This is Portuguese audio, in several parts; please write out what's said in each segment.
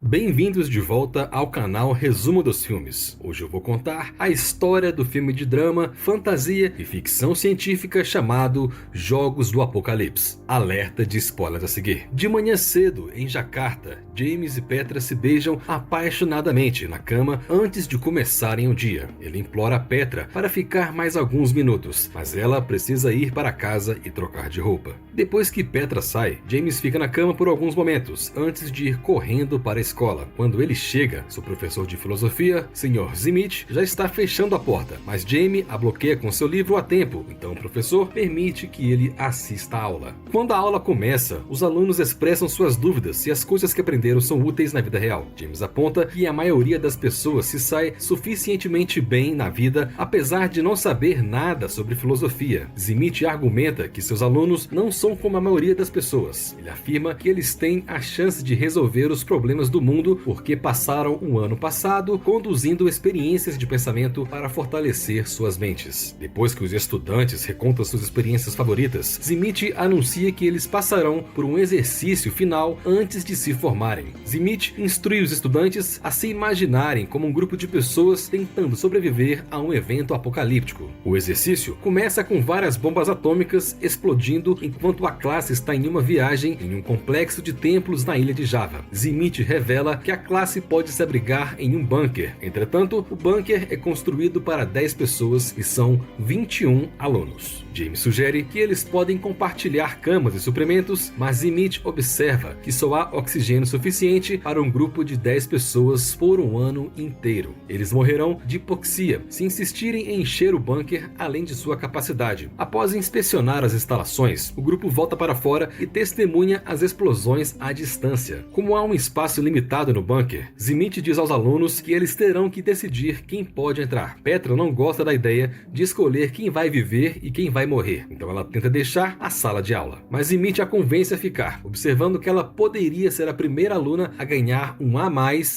Bem-vindos de volta ao canal Resumo dos Filmes. Hoje eu vou contar a história do filme de drama, fantasia e ficção científica chamado Jogos do Apocalipse. Alerta de spoilers a seguir. De manhã cedo, em Jakarta, James e Petra se beijam apaixonadamente na cama antes de começarem o dia. Ele implora a Petra para ficar mais alguns minutos, mas ela precisa ir para casa e trocar de roupa. Depois que Petra sai, James fica na cama por alguns momentos, antes de ir correndo para a escola. Quando ele chega, seu professor de filosofia, Sr. Zimmit, já está fechando a porta, mas Jamie a bloqueia com seu livro a tempo, então o professor permite que ele assista à aula. Quando a aula começa, os alunos expressam suas dúvidas se as coisas que aprenderam são úteis na vida real. James aponta que a maioria das pessoas se sai suficientemente bem na vida, apesar de não saber nada sobre filosofia. Zimmit argumenta que seus alunos não são como a maioria das pessoas. Ele afirma que eles têm a chance de resolver os problemas do mundo porque passaram o ano passado conduzindo experiências de pensamento para fortalecer suas mentes. Depois que os estudantes recontam suas experiências favoritas, Zimmit anuncia que eles passarão por um exercício final antes de se formarem. Zimmit instrui os estudantes a se imaginarem como um grupo de pessoas tentando sobreviver a um evento apocalíptico. O exercício começa com várias bombas atômicas explodindo enquanto a classe está em uma viagem em um complexo de templos na ilha de Java. Zimmit revela que a classe pode se abrigar em um bunker. Entretanto, o bunker é construído para 10 pessoas e são 21 alunos. James sugere que eles podem compartilhar camas e suprimentos, mas Zimmit observa que só há oxigênio suficiente para um grupo de 10 pessoas por um ano inteiro. Eles morrerão de hipoxia se insistirem em encher o bunker além de sua capacidade. Após inspecionar as instalações, o grupo volta para fora e testemunha as explosões à distância. Como há um espaço limitado no bunker, Zimmit diz aos alunos que eles terão que decidir quem pode entrar. Petra não gosta da ideia de escolher quem vai viver e quem vai morrer, então ela tenta deixar a sala de aula. Mas Zimmit a convence a ficar, observando que ela poderia ser a primeira aluna a ganhar um A+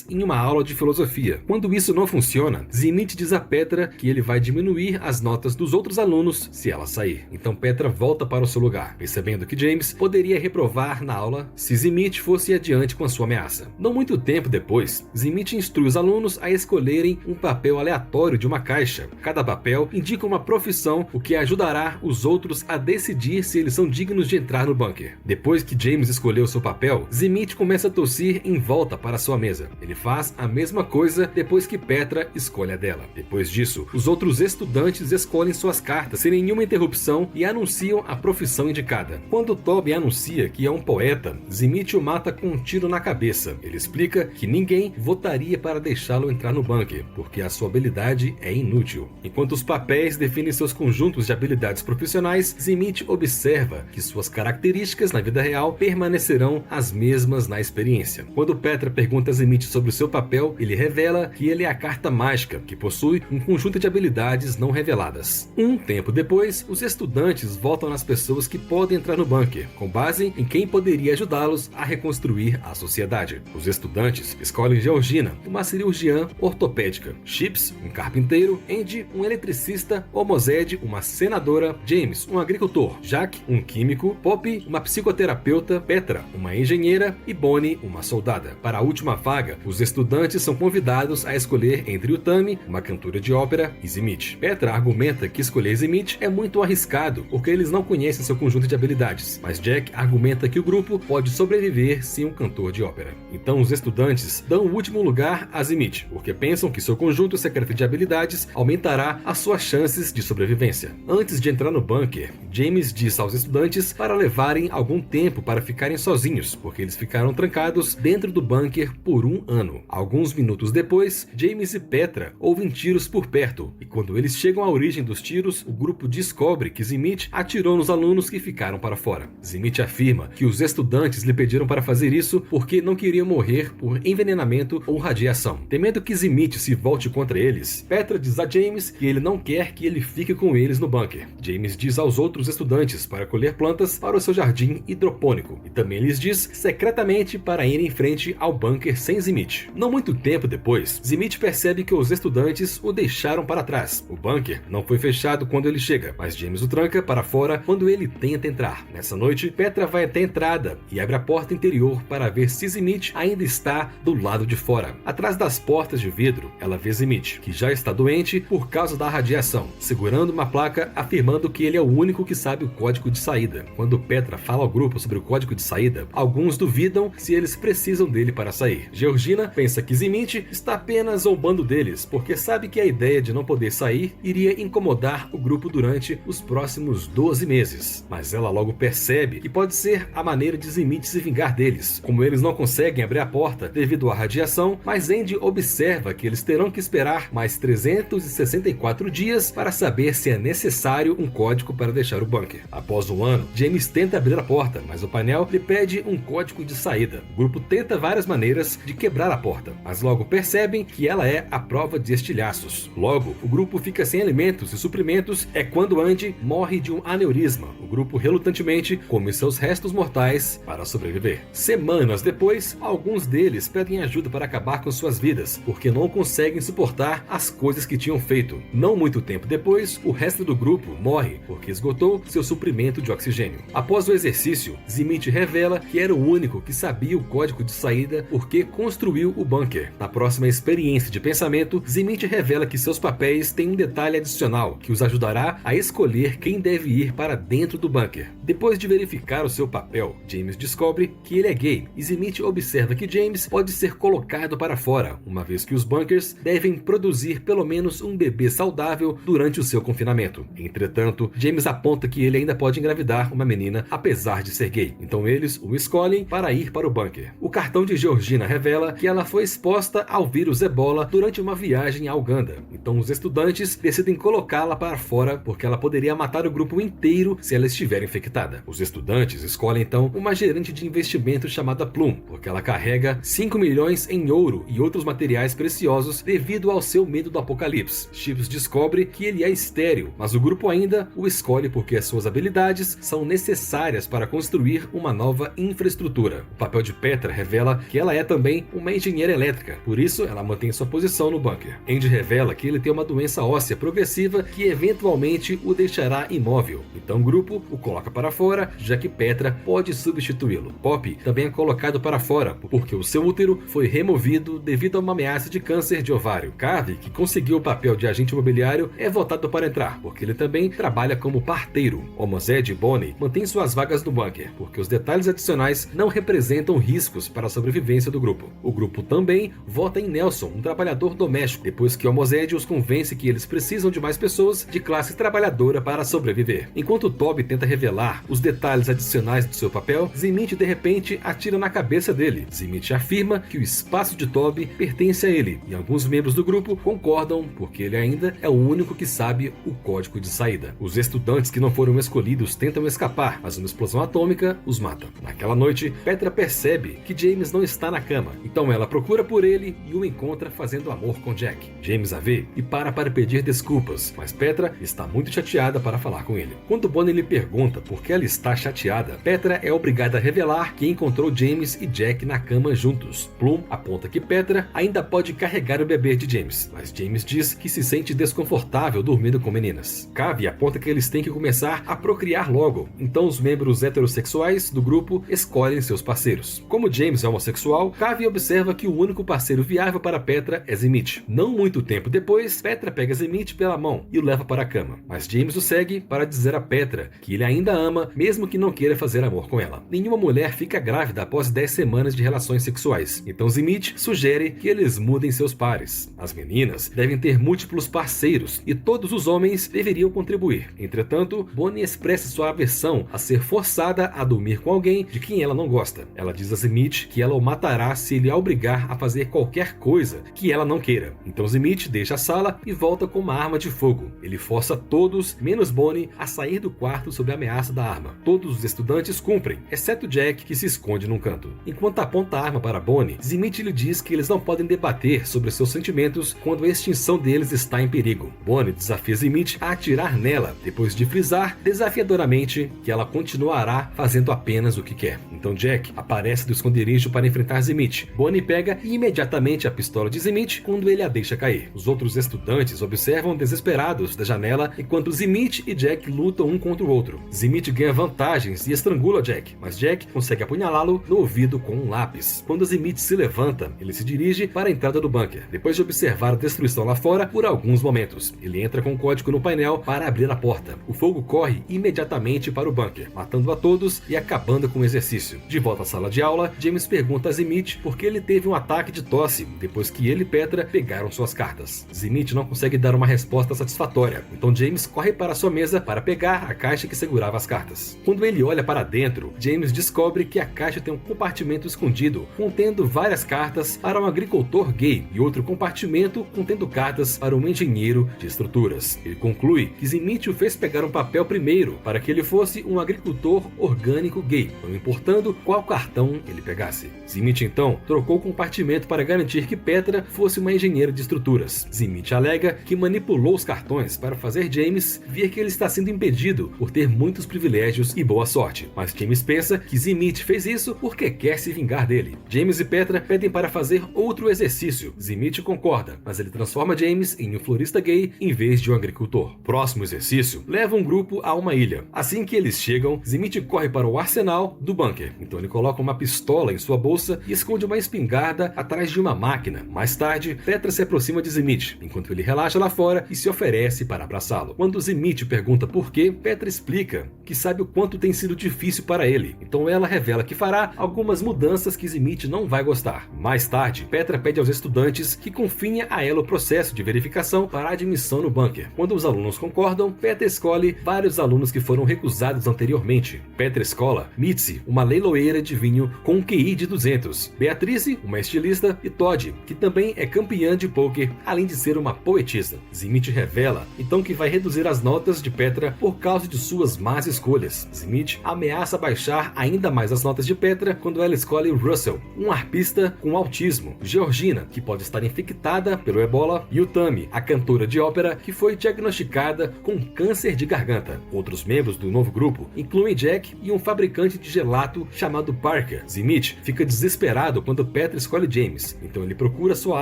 em uma aula de filosofia. Quando isso não funciona, Zimmit diz a Petra que ele vai diminuir as notas dos outros alunos se ela sair. Então Petra volta para o seu lugar, percebendo que James poderia reprovar na aula se Zimmit fosse adiante com a sua ameaça. Não muito tempo depois, Zimmit instrui os alunos a escolherem um papel aleatório de uma caixa. Cada papel indica uma profissão, o que ajudará os outros a decidir se eles são dignos de entrar no bunker. Depois que James escolheu seu papel, Zimmit começa a tossir em volta para sua mesa. Ele faz a mesma coisa depois que Petra escolhe a dela. Depois disso, os outros estudantes escolhem suas cartas sem nenhuma interrupção e anunciam a profissão indicada. Quando Toby anuncia que é um poeta, Zimmit o mata com um tiro na cabeça. Ele explica que ninguém votaria para deixá-lo entrar no bunker, porque a sua habilidade é inútil. Enquanto os papéis definem seus conjuntos de habilidades profissionais, Zimmit observa que suas características na vida real permanecerão as mesmas na experiência. Quando Petra pergunta a Zimmit sobre o seu papel, ele revela que ele é a carta mágica, que possui um conjunto de habilidades não reveladas. Um tempo depois, os estudantes votam nas pessoas que podem entrar no bunker, com base em quem poderia ajudá-los a reconstruir a sociedade. Os estudantes escolhem Georgina, uma cirurgiã ortopédica, Chips, um carpinteiro, Andy, um eletricista, Omozed, uma senadora, James, um agricultor, Jack, um químico, Poppy, uma psicoterapeuta, Petra, uma engenheira e Bonnie, uma soldada. Para a última vaga, os estudantes são convidados a escolher entre Utami, uma cantora de ópera, e Zimmit. Petra argumenta que escolher Zimmit é muito arriscado, porque eles não conhecem seu conjunto de habilidades, mas Jack argumenta que o grupo pode sobreviver sem um cantor de ópera. Então os estudantes dão o último lugar a Zimmit, porque pensam que seu conjunto secreto de habilidades aumentará as suas chances de sobrevivência. Antes de entrar no bunker, James diz aos estudantes para levarem algum tempo para ficarem sozinhos, porque eles ficaram trancados dentro do bunker por um ano. Alguns minutos depois, James e Petra ouvem tiros por perto, e quando eles chegam à origem dos tiros, o grupo descobre que Zimmit atirou nos alunos que ficaram para fora. Zimmit afirma que os estudantes lhe pediram para fazer isso porque não queriam morrer por envenenamento ou radiação. Temendo que Zimmit se volte contra eles, Petra diz a James que ele não quer que ele fique com eles no bunker. James diz aos outros os estudantes para colher plantas para o seu jardim hidropônico e também lhes diz secretamente para ir em frente ao bunker sem Zimmit. Não muito tempo depois, Zimmit percebe que os estudantes o deixaram para trás. O bunker não foi fechado quando ele chega, mas James o tranca para fora quando ele tenta entrar. Nessa noite, Petra vai até a entrada e abre a porta interior para ver se Zimmit ainda está do lado de fora. Atrás das portas de vidro, ela vê Zimmit, que já está doente por causa da radiação, segurando uma placa afirmando que ele é o único que sabe o código de saída. Quando Petra fala ao grupo sobre o código de saída, alguns duvidam se eles precisam dele para sair. Georgina pensa que Zimmit está apenas zombando deles, porque sabe que a ideia de não poder sair iria incomodar o grupo durante os próximos 12 meses. Mas ela logo percebe que pode ser a maneira de Zimmit se vingar deles. Como eles não conseguem abrir a porta devido à radiação, mas Andy observa que eles terão que esperar mais 364 dias para saber se é necessário um código para deixar o bunker. Após um ano, James tenta abrir a porta, mas o painel lhe pede um código de saída. O grupo tenta várias maneiras de quebrar a porta, mas logo percebem que ela é a prova de estilhaços. Logo, o grupo fica sem alimentos e suprimentos. É quando Andy morre de um aneurisma. O grupo relutantemente come seus restos mortais para sobreviver. Semanas depois, alguns deles pedem ajuda para acabar com suas vidas, porque não conseguem suportar as coisas que tinham feito. Não muito tempo depois, o resto do grupo morre porque esgotou seu suprimento de oxigênio. Após o exercício, Zimmit revela que era o único que sabia o código de saída porque construiu o bunker. Na próxima experiência de pensamento, Zimmit revela que seus papéis têm um detalhe adicional que os ajudará a escolher quem deve ir para dentro do bunker. Depois de verificar o seu papel, James descobre que ele é gay e Zimmit observa que James pode ser colocado para fora, uma vez que os bunkers devem produzir pelo menos um bebê saudável durante o seu confinamento. Entretanto, James aponta que ele ainda pode engravidar uma menina apesar de ser gay, então eles o escolhem para ir para o bunker. O cartão de Georgina revela que ela foi exposta ao vírus Ebola durante uma viagem à Uganda, então os estudantes decidem colocá-la para fora porque ela poderia matar o grupo inteiro se ela estiver infectada. Os estudantes escolhem então uma gerente de investimento chamada Plum, porque ela carrega 5 milhões em ouro e outros materiais preciosos devido ao seu medo do apocalipse. Chips descobre que ele é estéril, mas o grupo ainda o escolhe porque as suas habilidades são necessárias para construir uma nova infraestrutura. O papel de Petra revela que ela é também uma engenheira elétrica, por isso ela mantém sua posição no bunker. Andy revela que ele tem uma doença óssea progressiva que eventualmente o deixará imóvel, então o grupo o coloca para fora, já que Petra pode substituí-lo. Poppy também é colocado para fora, porque o seu útero foi removido devido a uma ameaça de câncer de ovário. Carvey, que conseguiu o papel de agente imobiliário, é votado para entrar, porque ele também trabalha como parteiro. Homozed e Bonnie mantêm suas vagas no bunker, porque os detalhes adicionais não representam riscos para a sobrevivência do grupo. O grupo também vota em Nelson, um trabalhador doméstico, depois que Homozed os convence que eles precisam de mais pessoas de classe trabalhadora para sobreviver. Enquanto Toby tenta revelar os detalhes adicionais do seu papel, Zimmit de repente atira na cabeça dele. Zimmit afirma que o espaço de Toby pertence a ele, e alguns membros do grupo concordam porque ele ainda é o único que sabe o código de saída. Os estudantes que não foram escolhidos tentam escapar, mas uma explosão atômica os mata. Naquela noite, Petra percebe que James não está na cama, então ela procura por ele e o encontra fazendo amor com Jack. James a vê e para pedir desculpas, mas Petra está muito chateada para falar com ele. Quando Bonnie lhe pergunta por que ela está chateada, Petra é obrigada a revelar que encontrou James e Jack na cama juntos. Plum aponta que Petra ainda pode carregar o bebê de James, mas James diz que se sente desconfortável dormindo com meninas. Cavi aponta que eles têm que começar a procriar logo, então os membros heterossexuais do grupo escolhem seus parceiros. Como James é homossexual, Cavi observa que o único parceiro viável para Petra é Zimmit. Não muito tempo depois, Petra pega Zimmit pela mão e o leva para a cama, mas James o segue para dizer a Petra que ele ainda ama, mesmo que não queira fazer amor com ela. Nenhuma mulher fica grávida após 10 semanas de relações sexuais, então Zimmit sugere que eles mudem seus pares. As meninas devem ter múltiplos parceiros e todos os homens deveriam contribuir. Entretanto, Bonnie expressa sua aversão a ser forçada a dormir com alguém de quem ela não gosta. Ela diz a Zimmit que ela o matará se ele a obrigar a fazer qualquer coisa que ela não queira. Então Zimmit deixa a sala e volta com uma arma de fogo. Ele força todos, menos Bonnie, a sair do quarto sob a ameaça da arma. Todos os estudantes cumprem, exceto Jack, que se esconde num canto. Enquanto aponta a arma para Bonnie, Zimmit lhe diz que eles não podem debater sobre seus sentimentos quando a extinção deles está em perigo. Bonnie desafia Zimmit a atirar nela, depois de frisar avisar desafiadoramente que ela continuará fazendo apenas o que quer. Então Jack aparece do esconderijo para enfrentar Zimmit. Bonnie pega imediatamente a pistola de Zimmit quando ele a deixa cair. Os outros estudantes observam desesperados da janela enquanto Zimmit e Jack lutam um contra o outro. Zimmit ganha vantagens e estrangula Jack, mas Jack consegue apunhalá-lo no ouvido com um lápis. Quando Zimmit se levanta, ele se dirige para a entrada do bunker, depois de observar a destruição lá fora por alguns momentos. Ele entra com um código no painel para abrir a porta. O fogo corre imediatamente para o bunker, matando a todos e acabando com o exercício. De volta à sala de aula, James pergunta a Zimmit por que ele teve um ataque de tosse depois que ele e Petra pegaram suas cartas. Zimmit não consegue dar uma resposta satisfatória, então James corre para sua mesa para pegar a caixa que segurava as cartas. Quando ele olha para dentro, James descobre que a caixa tem um compartimento escondido contendo várias cartas para um agricultor gay e outro compartimento contendo cartas para um engenheiro de estruturas. Ele conclui que Zimmit o fez pegar um papel primeiro para que ele fosse um agricultor orgânico gay, não importando qual cartão ele pegasse. Zimmit então trocou o compartimento para garantir que Petra fosse uma engenheira de estruturas. Zimmit alega que manipulou os cartões para fazer James ver que ele está sendo impedido por ter muitos privilégios e boa sorte, mas James pensa que Zimmit fez isso porque quer se vingar dele. James e Petra pedem para fazer outro exercício. Zimmit concorda, mas ele transforma James em um florista gay em vez de um agricultor. Próximo exercício leva um grupo a uma ilha. Assim que eles chegam, Zimmit corre para o arsenal do bunker. Então ele coloca uma pistola em sua bolsa e esconde uma espingarda atrás de uma máquina. Mais tarde, Petra se aproxima de Zimmit, enquanto ele relaxa lá fora e se oferece para abraçá-lo. Quando Zimmit pergunta por quê, Petra explica que sabe o quanto tem sido difícil para ele. Então ela revela que fará algumas mudanças que Zimmit não vai gostar. Mais tarde, Petra pede aos estudantes que confiem a ela o processo de verificação para a admissão no bunker. Quando os alunos concordam, Petra escolhe vários alunos que foram recusados anteriormente. Petra escola Mitzi, uma leiloeira de vinho com um QI de 200, Beatrice, uma estilista, e Todd, que também é campeã de pôquer, além de ser uma poetisa. Zimmit revela então que vai reduzir as notas de Petra por causa de suas más escolhas. Zimmit ameaça baixar ainda mais as notas de Petra quando ela escolhe Russell, um arpista com autismo, Georgina, que pode estar infectada pelo ebola, e Utami, a cantora de ópera que foi diagnosticada com câncer de garganta. Outros membros do novo grupo incluem Jack e um fabricante de gelato chamado Parker. Zimmit fica desesperado quando Petra escolhe James, então ele procura sua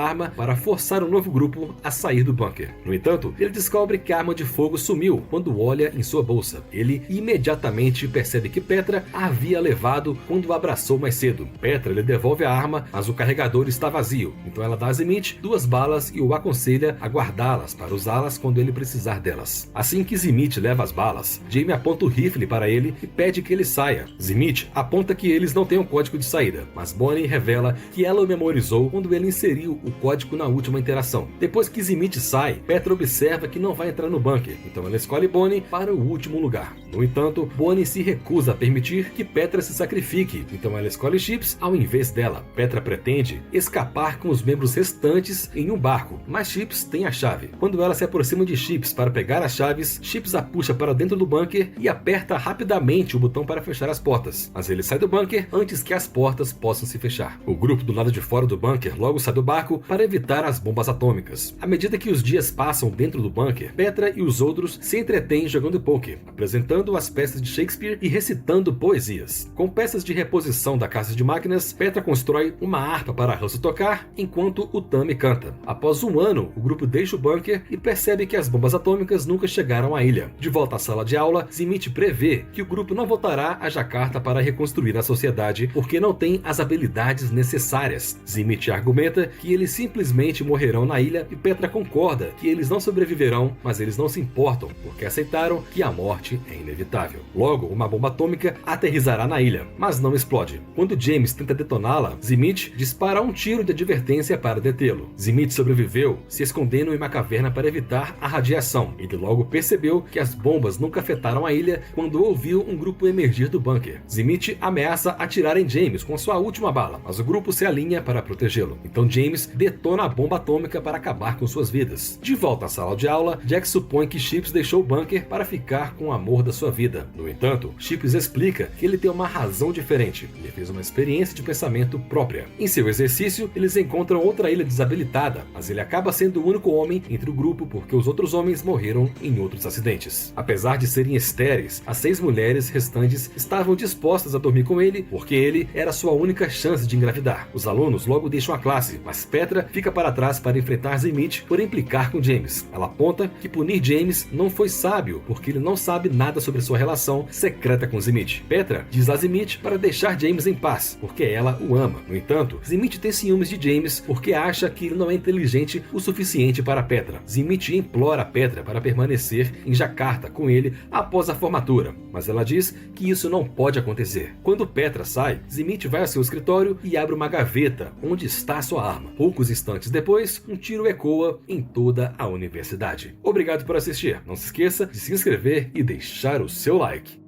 arma para forçar o novo grupo a sair do bunker. No entanto, ele descobre que a arma de fogo sumiu quando olha em sua bolsa. Ele imediatamente percebe que Petra a havia levado quando o abraçou mais cedo. Petra lhe devolve a arma, mas o carregador está vazio, então ela dá a Zimmit 2 balas e o aconselha a guardá-las para usá-las quando ele precisar delas. Assim que Zimmit leva as balas, Jamie aponta o rifle para ele e pede que ele saia. Zimmit aponta que eles não têm um código de saída, mas Bonnie revela que ela o memorizou quando ele inseriu o código na última interação. Depois que Zimmit sai, Petra observa que não vai entrar no bunker, então ela escolhe Bonnie para o último lugar. No entanto, Bonnie se recusa a permitir que Petra se sacrifique, então ela escolhe Chips ao invés dela. Petra pretende escapar com os membros restantes em um barco, mas Chips tem a chave. Quando ela se aproxima de Chips para pegar as chaves, Chips a puxa para dentro do bunker e aperta rapidamente o botão para fechar as portas, mas ele sai do bunker antes que as portas possam se fechar. O grupo do lado de fora do bunker logo sai do barco para evitar as bombas atômicas. À medida que os dias passam dentro do bunker, Petra e os outros se entretêm jogando poker, apresentando as peças de Shakespeare e recitando poesias. Com peças de reposição da casa de máquinas, Petra constrói uma harpa para Russell tocar, enquanto o Utami canta. Após um ano, o grupo deixa o bunker e percebe que as bombas atômicas nunca chegaram à ilha. De volta à sala de aula, Zimmit prevê que o grupo não voltará a Jakarta para reconstruir a sociedade porque não tem as habilidades necessárias. Zimmit argumenta que eles simplesmente morrerão na ilha e Petra concorda que eles não sobreviverão, mas eles não se importam porque aceitaram que a morte é inevitável. Logo, uma bomba atômica aterrissará na ilha, mas não explode. Quando James tenta detoná-la, Zimmit dispara um tiro de advertência para detê-lo. Zimmit sobreviveu, se escondendo em uma caverna para evitar a radiação. Ele logo percebeu que as bombas nunca afetaram a ilha quando ouviu um grupo emergir do bunker. Zimmit ameaça atirar em James com sua última bala, mas o grupo se alinha para protegê-lo. Então James detona a bomba atômica para acabar com suas vidas. De volta à sala de aula, Jack supõe que Chips deixou o bunker para ficar com o amor da sua vida. No entanto, Chips explica que ele tem uma razão diferente. Ele fez uma experiência de pensamento própria. Em seu exercício, eles encontram outra ilha desabilitada, mas ele acaba sendo o único homem entre o grupo porque os outros homens morreram em outros acidentes. Apesar de serem estéreis, as 6 mulheres restantes estavam dispostas a dormir com ele porque ele era sua única chance de engravidar. Os alunos logo deixam a classe, mas Petra fica para trás para enfrentar Zenith por implicar com James. Ela aponta que punir James não foi sábio porque ele não sabe nada sobre sua relação secreta com Zenith. Petra diz a Zenith para deixar James em paz, porque ela o ama. No entanto, Zenith tem ciúmes de James porque acha que ele não é inteligente o suficiente para Petra. Zenith implora a Petra para permanecer em Jakarta com ele após a formatura, mas ela diz que isso não pode acontecer. Quando Petra sai, Zenith vai ao seu escritório e abre uma gaveta onde está sua arma. Poucos instantes depois, um tiro ecoa em toda a universidade. Obrigado por assistir. Não se esqueça de se inscrever e deixar o seu like.